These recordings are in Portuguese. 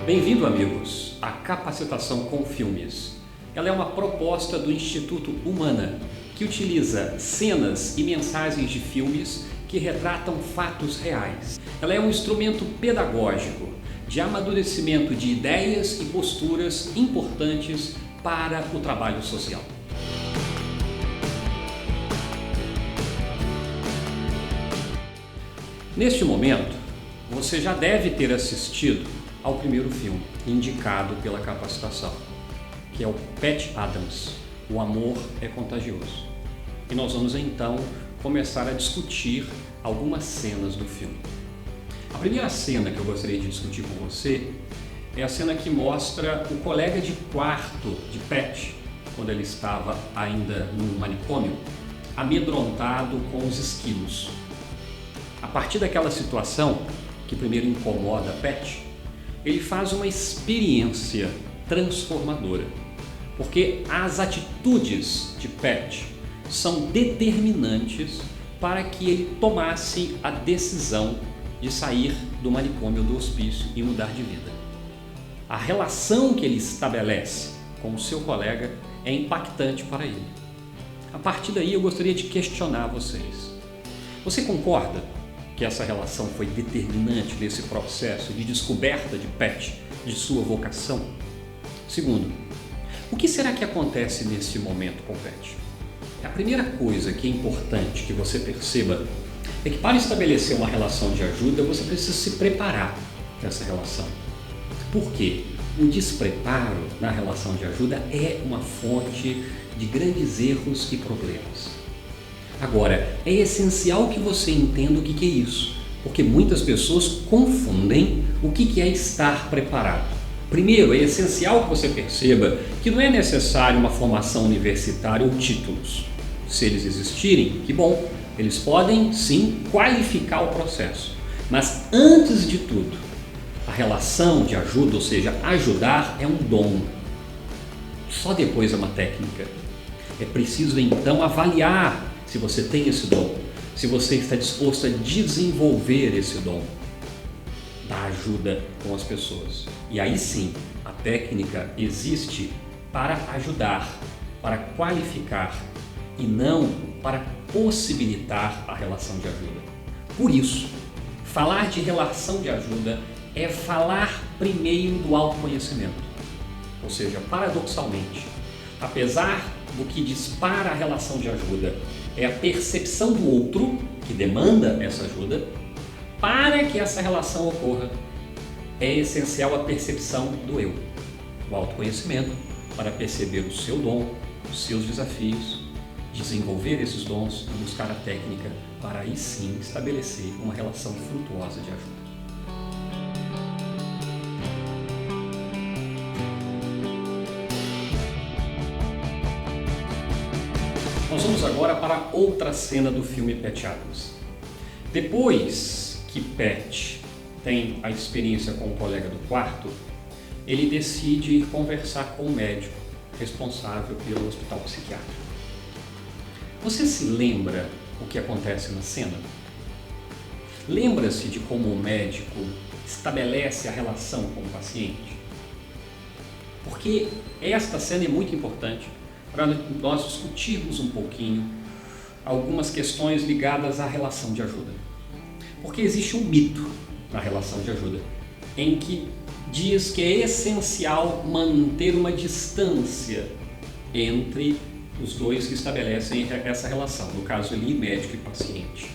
Bem-vindo, amigos, à Capacitação com Filmes. Ela é uma proposta do Instituto Humana, que utiliza cenas e mensagens de filmes que retratam fatos reais. Ela é um instrumento pedagógico de amadurecimento de ideias e posturas importantes para o trabalho social. Neste momento, você já deve ter assistido ao primeiro filme indicado pela capacitação, que é o Patch Adams, O Amor é Contagioso. E nós vamos então começar a discutir algumas cenas do filme. A primeira cena que eu gostaria de discutir com você é a cena que mostra o colega de quarto de Patch, quando ele estava ainda no manicômio, amedrontado com os esquilos. A partir daquela situação, que primeiro incomoda Patch, ele faz uma experiência transformadora, porque as atitudes de Patch são determinantes para que ele tomasse a decisão de sair do manicômio do hospício e mudar de vida. A relação que ele estabelece com o seu colega é impactante para ele. A partir daí eu gostaria de questionar vocês. Você concorda que essa relação foi determinante nesse processo de descoberta de Patch, de sua vocação? Segundo, o que será que acontece nesse momento com Patch? A primeira coisa que é importante que você perceba é que para estabelecer uma relação de ajuda, você precisa se preparar para essa relação. Por quê? O despreparo na relação de ajuda é uma fonte de grandes erros e problemas. Agora, é essencial que você entenda o que é isso, porque muitas pessoas confundem o que é estar preparado. Primeiro, é essencial que você perceba que não é necessário uma formação universitária ou títulos. Se eles existirem, que bom, eles podem sim qualificar o processo. Mas antes de tudo, a relação de ajuda, ou seja, ajudar, é um dom. Só depois é uma técnica. É preciso então avaliar se você tem esse dom, se você está disposto a desenvolver esse dom da ajuda com as pessoas. E aí sim, a técnica existe para ajudar, para qualificar e não para possibilitar a relação de ajuda. Por isso, falar de relação de ajuda é falar primeiro do autoconhecimento. Ou seja, paradoxalmente, apesar do que dispara a relação de ajuda é a percepção do outro, que demanda essa ajuda, para que essa relação ocorra, é essencial a percepção do eu, o autoconhecimento, para perceber o seu dom, os seus desafios, desenvolver esses dons e buscar a técnica para aí sim estabelecer uma relação frutuosa de ajuda. Nós vamos agora para outra cena do filme Patch Adams. Depois que Patch tem a experiência com o colega do quarto, ele decide ir conversar com o médico responsável pelo hospital psiquiátrico. Você se lembra o que acontece na cena? Lembra-se de como o médico estabelece a relação com o paciente? Porque esta cena é muito importante para nós discutirmos um pouquinho algumas questões ligadas à relação de ajuda. Porque existe um mito na relação de ajuda, em que diz que é essencial manter uma distância entre os dois que estabelecem essa relação, no caso ali, médico e paciente.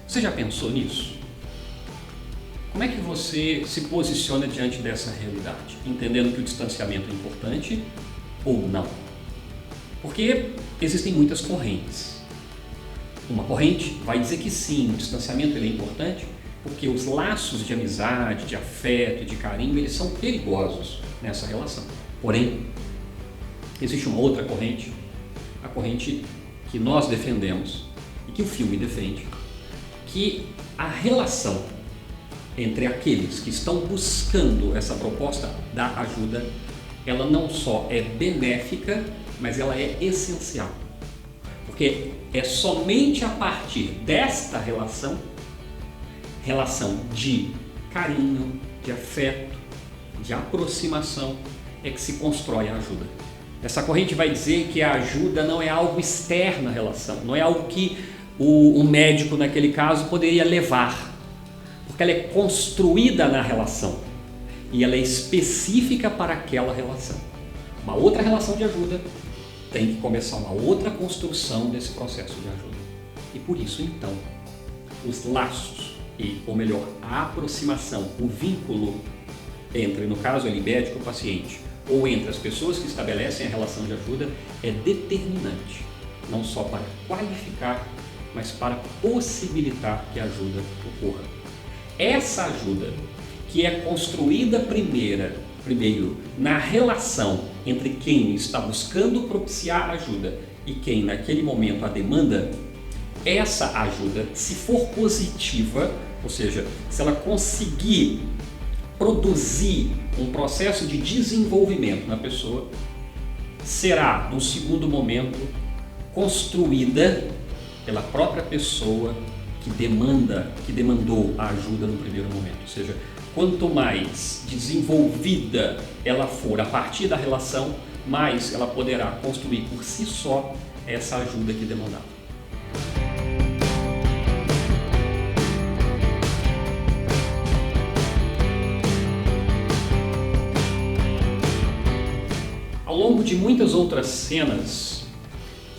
Você já pensou nisso? Como é que você se posiciona diante dessa realidade, entendendo que o distanciamento é importante ou não? Porque existem muitas correntes. Uma corrente vai dizer que sim, o distanciamento ele é importante, porque os laços de amizade, de afeto, de carinho, eles são perigosos nessa relação. Porém, existe uma outra corrente, a corrente que nós defendemos e que o filme defende, que a relação entre aqueles que estão buscando essa proposta da ajuda, ela não só é benéfica, mas ela é essencial. Porque é somente a partir desta relação de carinho, de afeto, de aproximação é que se constrói a ajuda. Essa corrente vai dizer que a ajuda não é algo externo à relação, não é algo que o médico, naquele caso, poderia levar, porque ela é construída na relação e ela é específica para aquela relação. Uma outra relação de ajuda tem que começar uma outra construção desse processo de ajuda. E por isso, então, os laços, ou melhor, a aproximação, o vínculo entre, no caso ali, médico e paciente, ou entre as pessoas que estabelecem a relação de ajuda, é determinante, não só para qualificar, mas para possibilitar que a ajuda ocorra. Essa ajuda, que é construída primeiro na relação entre quem está buscando propiciar ajuda e quem naquele momento a demanda, essa ajuda, se for positiva, ou seja, se ela conseguir produzir um processo de desenvolvimento na pessoa, será, no segundo momento, construída pela própria pessoa que demandou a ajuda no primeiro momento. Ou seja, quanto mais desenvolvida ela for a partir da relação, mais ela poderá construir por si só essa ajuda que demandava. Ao longo de muitas outras cenas,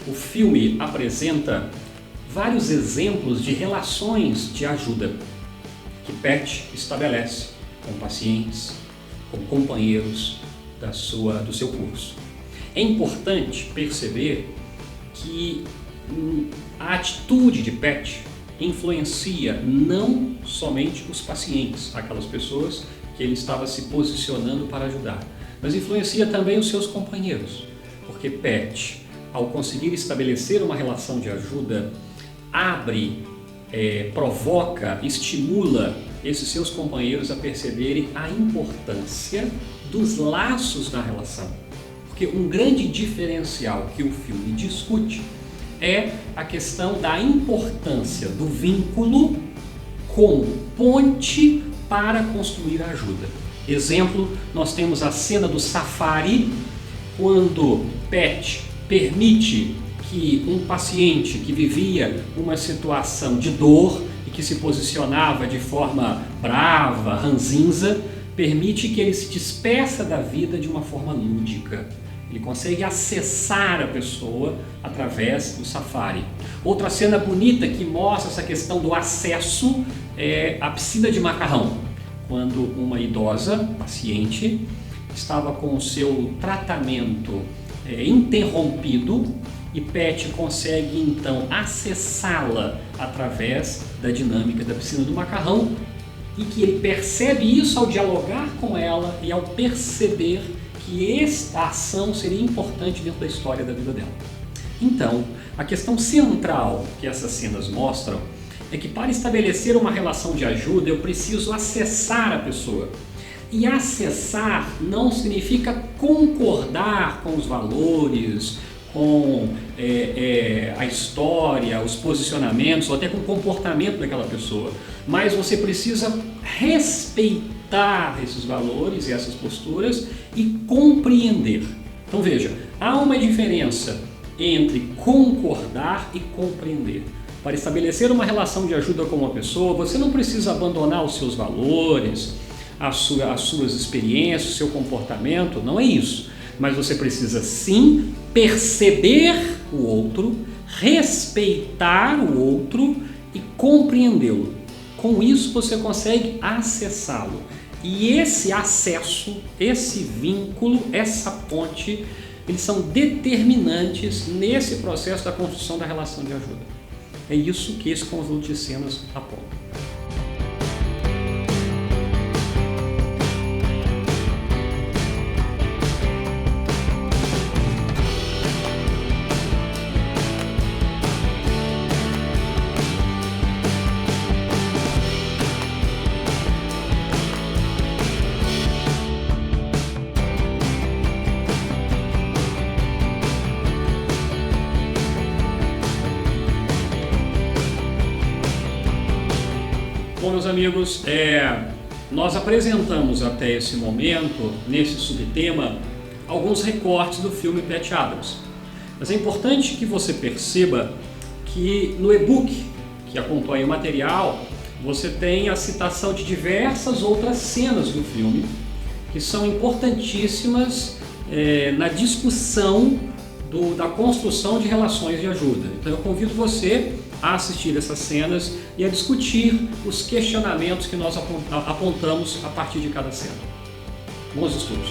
o filme apresenta vários exemplos de relações de ajuda que Pat estabelece com pacientes, com companheiros do seu curso. É importante perceber que a atitude de Pat influencia não somente os pacientes, aquelas pessoas que ele estava se posicionando para ajudar, mas influencia também os seus companheiros, porque Pat, ao conseguir estabelecer uma relação de ajuda, provoca, estimula esses seus companheiros a perceberem a importância dos laços na relação. Porque um grande diferencial que o filme discute é a questão da importância do vínculo como ponte para construir a ajuda. Exemplo, nós temos a cena do safari, quando Pat permite que um paciente que vivia uma situação de dor e que se posicionava de forma brava, ranzinza, permite que ele se despeça da vida de uma forma lúdica. Ele consegue acessar a pessoa através do safari. Outra cena bonita que mostra essa questão do acesso é a piscina de macarrão, quando uma idosa, paciente, estava com o seu tratamento interrompido e Pat consegue então acessá-la através da dinâmica da piscina do macarrão, e que ele percebe isso ao dialogar com ela e ao perceber que esta ação seria importante dentro da história da vida dela. Então, a questão central que essas cenas mostram é que para estabelecer uma relação de ajuda eu preciso acessar a pessoa. E acessar não significa concordar com os valores, com a história, os posicionamentos, ou até com o comportamento daquela pessoa. Mas você precisa respeitar esses valores e essas posturas e compreender. Então veja, há uma diferença entre concordar e compreender. Para estabelecer uma relação de ajuda com uma pessoa, você não precisa abandonar os seus valores, as suas experiências, o seu comportamento, não é isso. Mas você precisa sim perceber o outro, respeitar o outro e compreendê-lo. Com isso você consegue acessá-lo. E esse acesso, esse vínculo, essa ponte, eles são determinantes nesse processo da construção da relação de ajuda. É isso que esse conjunto de cenas aponta. Bom, meus amigos, Nós apresentamos até esse momento, nesse subtema, alguns recortes do filme Patch Adams. Mas é importante que você perceba que no e-book que acompanha o material, você tem a citação de diversas outras cenas do filme que são importantíssimas na discussão da construção de relações de ajuda. Então eu convido você a assistir essas cenas e a discutir os questionamentos que nós apontamos a partir de cada cena. Bons estudos!